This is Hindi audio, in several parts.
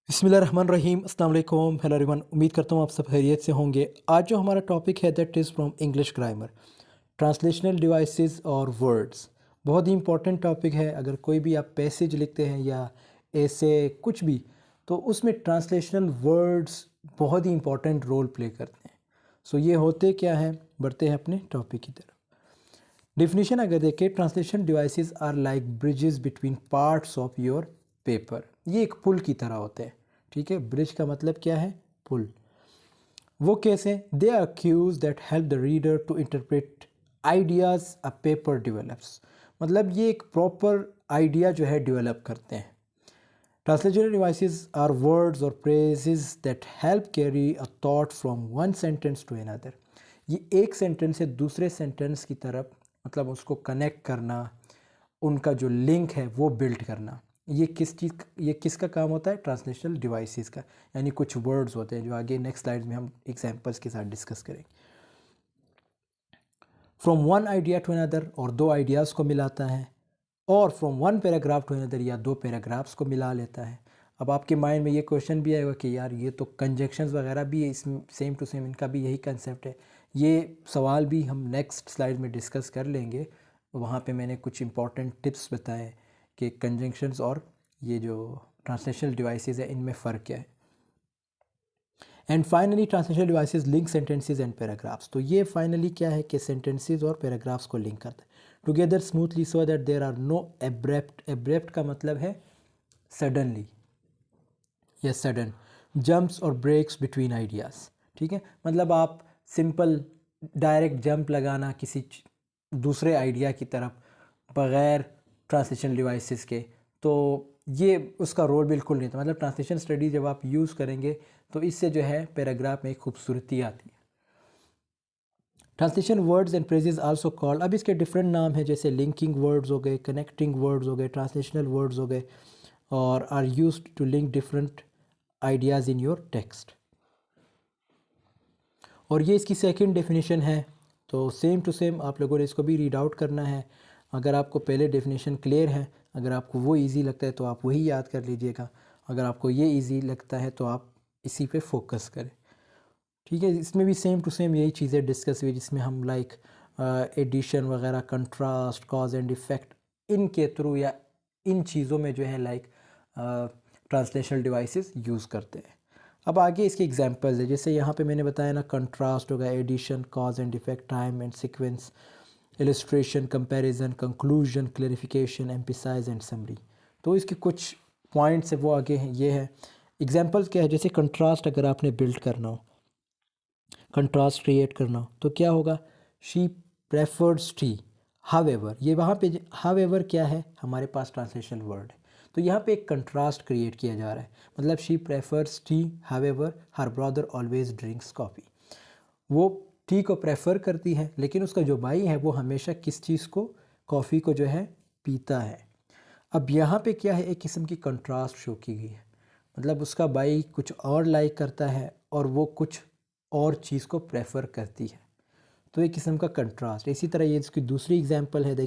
बिस्मिल्लाहिर्रहमानिर्रहीम अस्सलाम वालेकुम हेलो एवरीवन। उम्मीद करता हूँ आप सब खैरियत से होंगे। आज जो हमारा टॉपिक है that is from English grammar, translational devices और वर्ड्स। बहुत ही इंपॉर्टेंट टॉपिक है। अगर कोई भी आप पैसेज लिखते हैं या ऐसे कुछ भी, तो उसमें ट्रांसलेशनल वर्ड्स बहुत ही इंपॉर्टेंट रोल प्ले करते हैं। सो ये होते क्या हैं, बढ़ते हैं अपने टॉपिक की तरफ। डिफिनीशन अगर देखें, translation devices are like bridges between parts of your paper. ये एक पुल की तरह होते हैं। ठीक है, ब्रिज का मतलब क्या है? पुल। वो कैसे? They are cues that help the reader to interpret ideas a paper develops. मतलब ये एक प्रॉपर आइडिया जो है डेवलप करते हैं। ट्रांसलेशन डिवाइसेस आर वर्ड्स और phrases that help carry a thought from one sentence to another. ये एक सेंटेंस से दूसरे सेंटेंस की तरफ, मतलब उसको कनेक्ट करना, उनका जो लिंक है वो बिल्ड करना। ये किसका काम होता है? ट्रांसलेशनल डिवाइसेस का। यानी कुछ वर्ड्स होते हैं जो आगे नेक्स्ट स्लाइड में हम एग्जांपल्स के साथ डिस्कस करेंगे। From one idea to another, और दो आइडियाज़ को मिलाता है। और from one paragraph to another, या दो पैराग्राफ्स को मिला लेता है। अब आपके माइंड में ये क्वेश्चन भी आएगा कि यार ये तो कंजक्शंस वगैरह भी है, इसमें सेम टू सेम इनका भी यही कंसेप्ट है। ये सवाल भी हम नेक्स्ट स्लाइड में डिस्कस कर लेंगे। वहाँ पे मैंने कुछ इंपॉर्टेंट टिप्स बताए कि कंजंक्शंस और ये जो ट्रांसलेशनल डिवाइसेस है इनमें फ़र्क क्या है। And finally translational devices link sentences and paragraphs. तो ये फाइनली क्या है कि सेंटेंसेस और पैराग्राफ्स को लिंक करता है together smoothly so that there are no abrupt. Abrupt का मतलब है सडनली या सडन जंप्स और ब्रेक्स बिटवीन आइडियाज़। ठीक है, मतलब आप सिंपल डायरेक्ट जंप लगाना किसी दूसरे आइडिया की तरफ बग़ैर ट्रांसलेशन डिवाइसेस के, तो ये उसका रोल बिल्कुल नहीं था। मतलब ट्रांसलेशन स्टडी जब आप यूज़ करेंगे तो इससे जो है पैराग्राफ में एक खूबसूरती आती है। Translation words and phrases also called, अब इसके डिफरेंट नाम हैं, जैसे लिंकिंग वर्ड्स हो गए, कनेक्टिंग वर्ड्स हो गए, ट्रांसलेशनल वर्ड्स हो गए, और are used to link different ideas in your text. और ये इसकी सेकंड डेफिनेशन है। तो सेम टू सेम आप लोगों ने इसको भी रीड आउट करना है। अगर आपको पहले डेफिनेशन क्लियर है, अगर आपको वो इजी लगता है तो आप वही याद कर लीजिएगा। अगर आपको ये इजी लगता है तो आप इसी पे फोकस करें। ठीक है, इसमें भी सेम टू सेम यही चीज़ें डिस्कस हुई, जिसमें हम लाइक एडिशन वगैरह, कंट्रास्ट, कॉज एंड इफ़ेक्ट, इनके थ्रू या इन चीज़ों में जो है लाइक ट्रांसलेशनल डिवाइसेस यूज़ करते हैं। अब आगे इसके एग्जांपल्स है, जैसे यहाँ पे मैंने बताया ना, कंट्रास्ट होगा, addition, cause and effect, time and sequence, illustration, comparison, conclusion, clarification, emphasise and summary. तो इसके कुछ पॉइंट्स है वो आगे हैं, ये है। एग्जांपल्स क्या है? जैसे कंट्रास्ट अगर आपने बिल्ड करना हो, कंट्रास्ट क्रिएट करना हो, तो क्या होगा? She prefers T however. ये वहाँ पे हावेवर क्या है? हमारे पास ट्रांसलेशन वर्ड है। तो यहाँ पे एक कंट्रास्ट क्रिएट किया जा रहा है। मतलब she prefers T however her brother always drinks coffee. वो टी को प्रेफर करती है, लेकिन उसका जो भाई है वो हमेशा किस चीज़ को? कॉफ़ी को जो है पीता है। अब यहाँ पे क्या है? एक किस्म की कंट्रास्ट शो की गई है। मतलब उसका भाई कुछ और लाइक करता है और वो कुछ और चीज़ को प्रेफर करती है। तो एक किस्म का कंट्रास्ट। इसी तरह ये इसकी दूसरी एग्जांपल है, the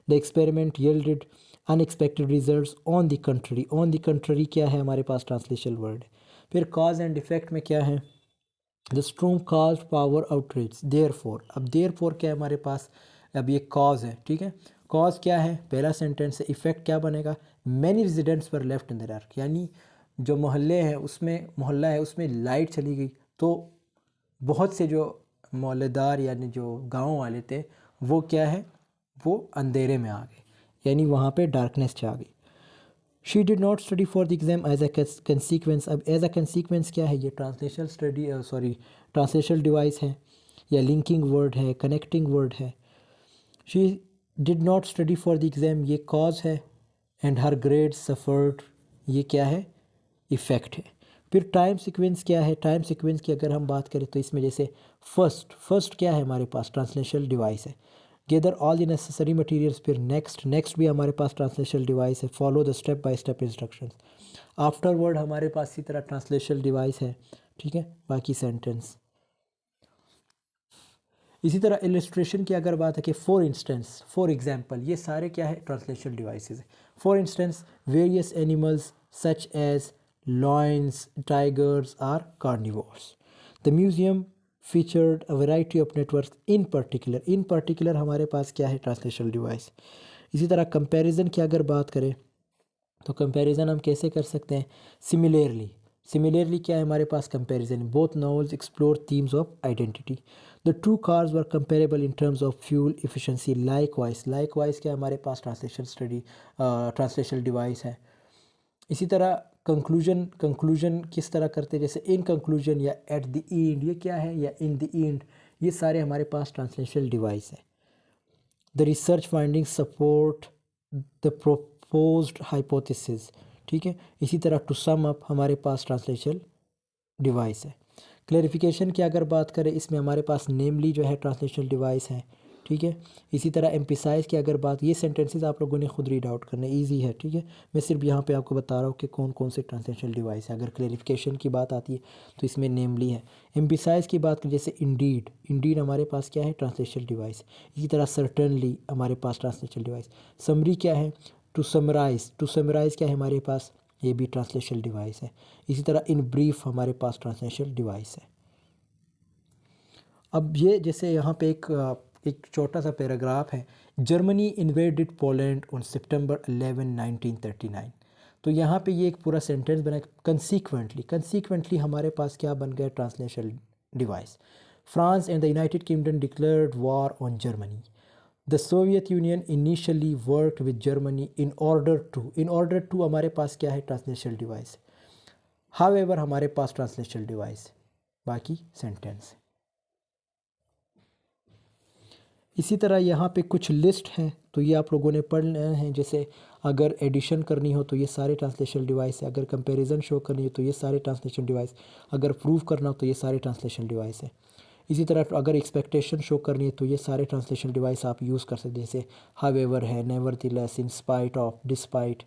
experiment yielded unexpected results on the country. On the country क्या है? हमारे पास ट्रांसलेशन वर्ड है। फिर कॉज एंड इफेक्ट में क्या है? The storm cause power outreach therefore. अब देयर फोर क्या है हमारे पास? अब ये कॉज है, ठीक है। कॉज क्या है? पहला सेंटेंस है। इफेक्ट क्या बनेगा? Many residents were left in the dark, यानी जो मोहल्ले हैं उसमें, मोहल्ला है उसमें लाइट चली गई, तो बहुत से जो मोहल्लेदार यानी जो गांव वाले थे वो क्या है? वो अंधेरे में आ गए, यानी वहाँ पे डार्कनेस छा गई। She did not study for the exam as a consequence. अब एज अ कंसीक्वेंस क्या है? ये translational study, sorry, translational device है, या लिंकिंग वर्ड है, कनेक्टिंग वर्ड है। She did not study for the exam, ये कॉज है। एंड हर ग्रेड सफ़र्ड, ये क्या है? इफ़ेक्ट है। फिर टाइम सीक्वेंस क्या है? टाइम सीक्वेंस की अगर हम बात करें तो इसमें जैसे फर्स्ट क्या है हमारे पास? ट्रांसलेशनल डिवाइस है। Gather all the necessary materials. फिर नेक्स्ट भी हमारे पास ट्रांसलेशनल डिवाइस है। Follow the step by step instructions. Afterward हमारे पास इसी तरह ट्रांसलेशनल डिवाइस है, ठीक है। बाकी सेंटेंस इसी तरह। इलस्ट्रेशन की अगर बात है कि फॉर इंस्टेंस, फॉर एग्जांपल, ये सारे क्या है? ट्रांसलेशनल डिवाइसेस है। For instance various animals such as lions, tigers are carnivores. The museum featured a variety of networks in particular हमारे पास क्या है ट्रांसलेशनल डिवाइस। इसी तरह कंपैरिजन की अगर बात करें तो कंपैरिजन हम कैसे कर सकते हैं, सिमिलरली क्या है हमारे पास comparison, both novels explore themes of identity, the two cars were comparable in terms of fuel efficiency, likewise क्या हमारे पास ट्रांसलेशनल डिवाइस है। इसी तरह कंक्लूजन किस तरह करते हैं, जैसे इन कंक्लूजन या एट द एंड, ये क्या है, या इन द एंड, ये सारे हमारे पास ट्रांसलेशनल डिवाइस है। The research finding support the proposed hypothesis, ठीक है। इसी तरह टू सम अप हमारे पास ट्रांसलेशनल डिवाइस है। क्लैरिफिकेशन की अगर बात करें, इसमें हमारे पास नेमली जो है ट्रांसलेशनल डिवाइस है, ठीक है। इसी तरह एम्फिसाइज की अगर बात, ये सेंटेंसेस आप लोगों ने खुद रीड आउट करने, इजी है, ठीक है। मैं सिर्फ यहाँ पे आपको बता रहा हूँ कि कौन कौन से ट्रांसलेशनल डिवाइस है। अगर क्लैरिफिकेशन की बात आती है तो इसमें नेमली है। एम्फिसाइज की बात करें, जैसे इंडीड हमारे पास क्या है, ट्रांसलेशनल डिवाइस। इसी तरह सर्टनली हमारे पास ट्रांसलेशनल डिवाइस। समरी क्या है, टू समराइज क्या है हमारे पास, ये भी ट्रांसलेशनल डिवाइस है। इसी तरह इन ब्रीफ हमारे पास ट्रांसलेशनल डिवाइस है। अब ये जैसे यहाँ पे एक छोटा सा पैराग्राफ है, जर्मनी इन्वेडेड पोलैंड ऑन सितंबर 11, 1939। तो यहाँ पे ये एक पूरा सेंटेंस बना, कंसीक्वेंटली हमारे पास क्या बन गया, translational device. France and the United Kingdom declared war on Germany. The Soviet Union initially worked with Germany in order to हमारे पास क्या है, ट्रांसलेशनल डिवाइस। हाउएवर हमारे पास ट्रांसलेशनल डिवाइस, बाकी सेंटेंस। इसी तरह यहाँ पे कुछ लिस्ट हैं, तो ये आप लोगों ने पढ़ लेना है। जैसे अगर एडिशन करनी हो तो ये सारे ट्रांसलेशन डिवाइस है, अगर कंपैरिजन शो करनी हो तो ये सारे ट्रांसलेशन डिवाइस, अगर प्रूव करना हो तो ये सारे ट्रांसलेशन डिवाइस है। इसी तरह अगर एक्सपेक्टेशन शो करनी है तो ये सारे ट्रांसलेशन डिवाइस आप यूज़ कर सकते हैं, जैसे हाउएवर है, nevertheless, in spite of, despite.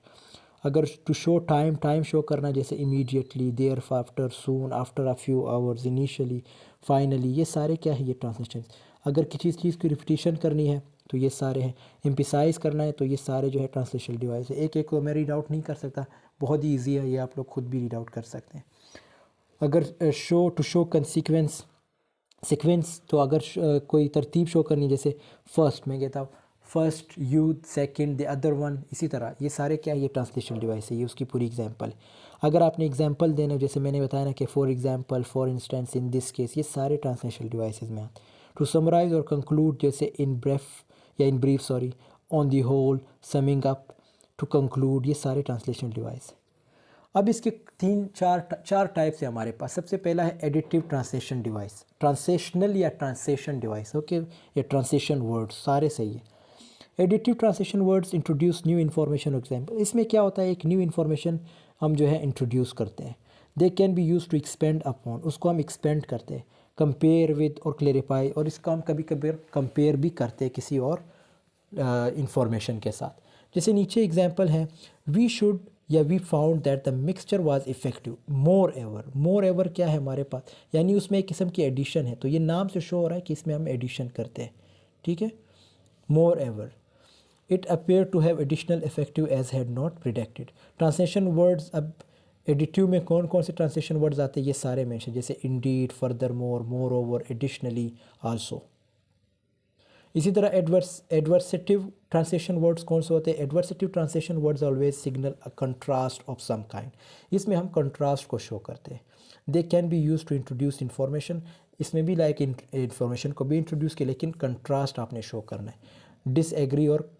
अगर टू शो टाइम शो करना, जैसे immediately, thereafter, soon, after a few hours, initially, finally, ये सारे क्या है, ये ट्रांसलेशन। अगर किसी चीज़ की रिपीटिशन करनी है तो ये सारे हैं। एम्फिसाइज करना है तो ये सारे जो है ट्रांसलेशनल डिवाइस है। एक एक को मैं रीड आउट नहीं कर सकता, बहुत ही ईजी है, ये आप लोग खुद भी रीड आउट कर सकते हैं। अगर शो सीक्वेंस, तो अगर कोई तरतीब शो करनी, जैसे फर्स्ट, मैं कहता हूँ first youth, second, the other one, इसी तरह ये सारे क्या है, ये ट्रांसलेशनल डिवाइस है, ये उसकी पूरी एग्जांपल है। अगर आपने एग्जांपल देना, जैसे मैंने बताया ना कि for example, for instance, in this case, ये सारे ट्रांसलेशनल डिवाइसेस में आते हैं। टू समराइज और कंक्लूड, जैसे in brief sorry, on the whole, summing up, to conclude, ये सारे ट्रांसलेशनल डिवाइस। अब इसके चार टाइप्स है हमारे पास। सबसे पहला है एडिटिव ट्रांसलेशन डिवाइस, ट्रांसलेशनल या ट्रांसलेशन डिवाइस, ओके, ये ट्रांसलेशन वर्ड्स सारे सही है। Additive translation words introduce new information example, इसमें क्या होता है, एक न्यू इन्फॉर्मेशन हम जो है इंट्रोड्यूस करते हैं। They can be use to expand upon, उसको हम एक्सपेंड करते हैं। कंपेयर विद और क्लेरिफाई, और इसका हम कभी कभी कंपेयर भी करते हैं किसी और इंफॉर्मेशन के साथ। जैसे नीचे एग्जाम्पल है, वी शुड या we found that the mixture was effective moreover क्या है हमारे पास, यानी उसमें एक किस्म की एडिशन है, तो ये नाम से शो हो रहा है कि इसमें हम एडिशन करते हैं, ठीक है। Moreover, it appear to have additional effective as had not predicted. Translation words, अब एडिटिव में कौन कौन से ट्रांसलेशन वर्ड्स आते हैं, ये सारे मेंशन, जैसे indeed, furthermore over, additionally, also. इसी तरह एडवर्सेटिव ट्रांसलेशन वर्ड्स कौन से होते हैं, adversative translation words always signal a contrast of some kind, इसमें हम कंट्रास्ट को शो करते हैं। They can be use to introduce information, इसमें भी लाइक इन्फॉर्मेशन को भी इंट्रोड्यूस किया, लेकिन कंट्रास्ट आपने शो करना है। डिसएग्री और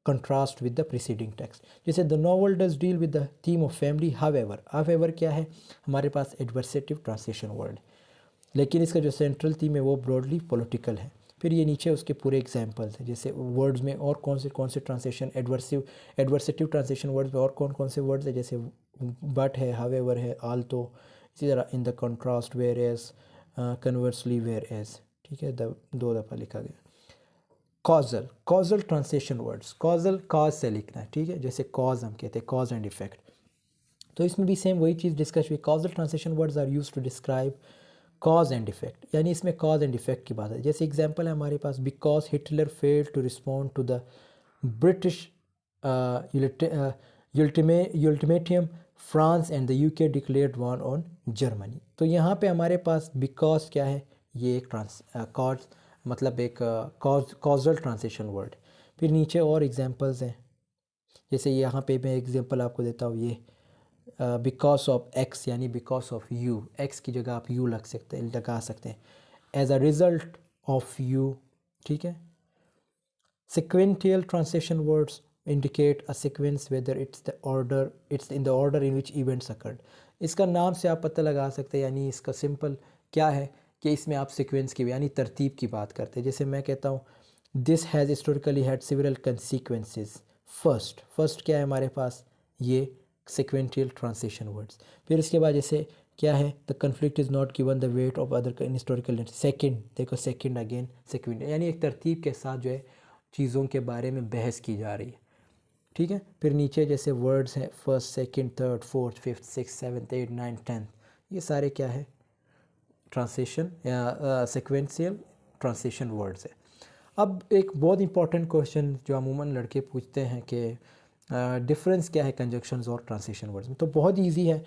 contrast with the preceding text, जैसे the novel does deal with the theme of family, however क्या है हमारे पास, एडवर्सेटिव ट्रांसलेशन वर्ड, लेकिन इसका जो सेंट्रल थीम है वो ब्रॉडली पॉलिटिकल है। फिर ये नीचे उसके पूरे एग्जांपल्स हैं, जैसे वर्ड्स में और कौन से ट्रांसलेशन, एडवर्सेटिव ट्रांसलेशन वर्ड्स में और कौन से वर्ड्स है, जैसे बट है, हाउएवर है, आल्तो। इसी तरह in the contrast, whereas, conversely, whereas, ठीक है, दो दफ़ा लिखा गया। कॉजल ट्रांसलेशन वर्ड्स, कॉज से लिखना है, ठीक है, जैसे कॉज हम कहते हैं, कॉज एंड इफेक्ट, तो इसमें भी सेम वही चीज़ डिस्कस हुई। Causal translation words are use to describe cause and effect, यानी इसमें कॉज एंड इफेक्ट की बात है। जैसे एग्जांपल है हमारे पास, because Hitler failed to respond to the British ultimatum France and the UK declared war on Germany. तो यहाँ पे हमारे पास बिकॉज क्या है, ये एक कॉज मतलब एक कॉजल ट्रांसलेशन वर्ड। फिर नीचे और एग्जांपल्स हैं, जैसे यहाँ पे मैं एग्जांपल आपको देता हूँ, ये बिकॉज ऑफ एक्स यानी बिकॉज ऑफ यू, एक्स की जगह आप यू लगा सकते हैं, as a result of U, ठीक है। Sequential translation words indicate a sequence whether it's in the order in which events occurred। इसका नाम से आप पता लगा सकते हैं, यानी इसका सिंपल क्या है कि इसमें आप सीक्वेंस की यानी तरतीब की बात करते हैं। जैसे मैं कहता हूँ this has historically had several consequences. First क्या है हमारे पास, ये sequential translation words। फिर इसके बाद जैसे क्या है, the conflict is not given the weight of other in historical. Second देखो, सेकेंड अगेन सेकेंड, यानी एक तरतीब के साथ जो है चीज़ों के बारे में बहस की जा रही है, ठीक है। फिर नीचे जैसे वर्ड्स हैं first, second, third, fourth, fifth, six, seventh, eight, ninth, tenth, ये सारे क्या है, ट्रांसलेशन या सेक्वेंशियल ट्रांसलेशन वर्ड्स है। अब एक बहुत इंपॉर्टेंट क्वेश्चन जो अमूमन लड़के पूछते हैं कि डिफरेंस क्या है कंजक्शंस और ट्रांसलेशन वर्ड्स में, तो बहुत ईजी है।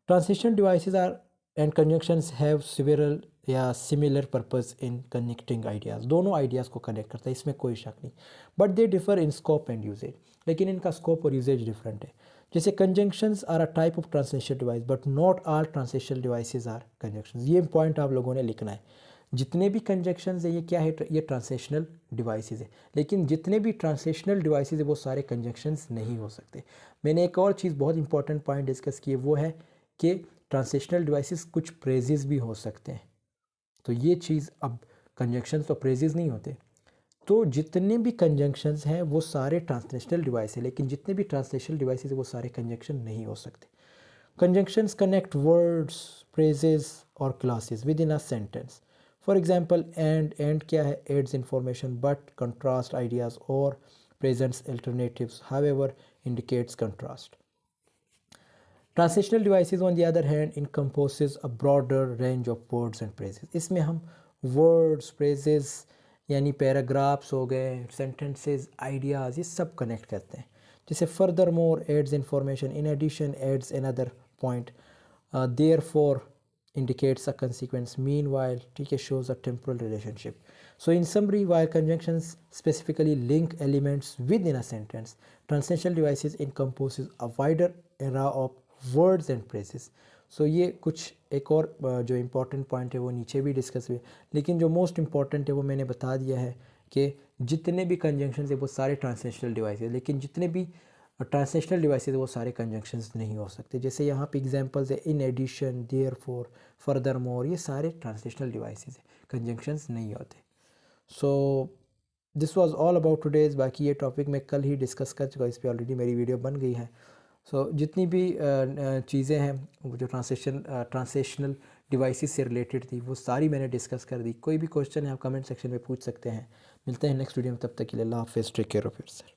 Translation devices are and conjunctions have several या similar purpose in connecting ideas. दोनों आइडियाज़ को कनेक्ट करता है, इसमें कोई शक नहीं, but they differ in scope and usages. लेकिन इनका स्कोप और यूजेज डिफरेंट है। जैसे conjunctions are a type of translation device but not all translation devices are conjunctions. ये पॉइंट आप लोगों ने लिखना है। जितने भी कंजंक्शंस है ये क्या है, ये ट्रांसलेशनल डिवाइसेस है, लेकिन जितने भी ट्रांसलेशनल डिवाइसेस है वो सारे कंजंक्शंस नहीं हो सकते। मैंने एक और चीज़ बहुत इंपॉर्टेंट पॉइंट डिस्कस की है, वो है कि ट्रांसलेशनल डिवाइसेस कुछ प्रेजेस भी हो सकते हैं। तो ये चीज़, अब कंजंक्शंस तो प्रेजेस नहीं होते, तो जितने भी कंजंक्शंस हैं वो सारे ट्रांसलेशनल डिवाइस है, लेकिन जितने भी ट्रांसलेशनल डिवाइसेस है वो सारे कंजंक्शन नहीं हो सकते। कंजंक्शंस कनेक्ट वर्ड्स, फ्रेजेस और clauses within a sentence. For example and क्या है, adds information but contrast ideas or presents alternatives however indicates contrast. Translational devices on the other hand encompasses a broader range of words and phrases. इसमें हम वर्ड्स, फ्रेजेस यानी पैराग्राफ्स हो गए, सेंटेंसेस, आइडियाज़, ये सब कनेक्ट करते हैं। जैसे furthermore adds information, in addition adds another point, therefore indicates a consequence, meanwhile ठीक है shows a temporal relationship. So in summary, while conjunctions specifically link elements within a sentence, translational devices encompasses a wider array of words and phrases. So ये कुछ एक और जो important point है वो नीचे भी डिस्कस हुए, लेकिन जो मोस्ट इम्पॉर्टेंट है वो मैंने बता दिया है कि जितने भी कंजंक्शंस है वो सारे ट्रांसलेशनल डिवाइस है, लेकिन जितने भी ट्रांसलेशनल डिवाइसेस वो सारे कंजंक्शंस नहीं हो सकते। जैसे यहाँ पे एग्जांपल्स है in addition, therefore, furthermore, ये सारे ट्रांसलेशनल डिवाइसेस है, कंजंक्शंस नहीं होते। So this was all about today's. बाकी ये टॉपिक मैं कल ही डिस्कस कर चुका, इस पर ऑलरेडी मेरी वीडियो बन गई है। सो जितनी भी चीज़ें हैं वो जो ट्रांसलेशनल डिवाइसेस से रिलेटेड थी वो सारी मैंने डिस्कस कर दी। कोई भी क्वेश्चन है आप कमेंट सेक्शन में पूछ सकते हैं। मिलते हैं नेक्स्ट वीडियो में, तब तक के लिए अल्लाह हाफ़िज़, टेक केयर ऑफ़ योरसेल्फ।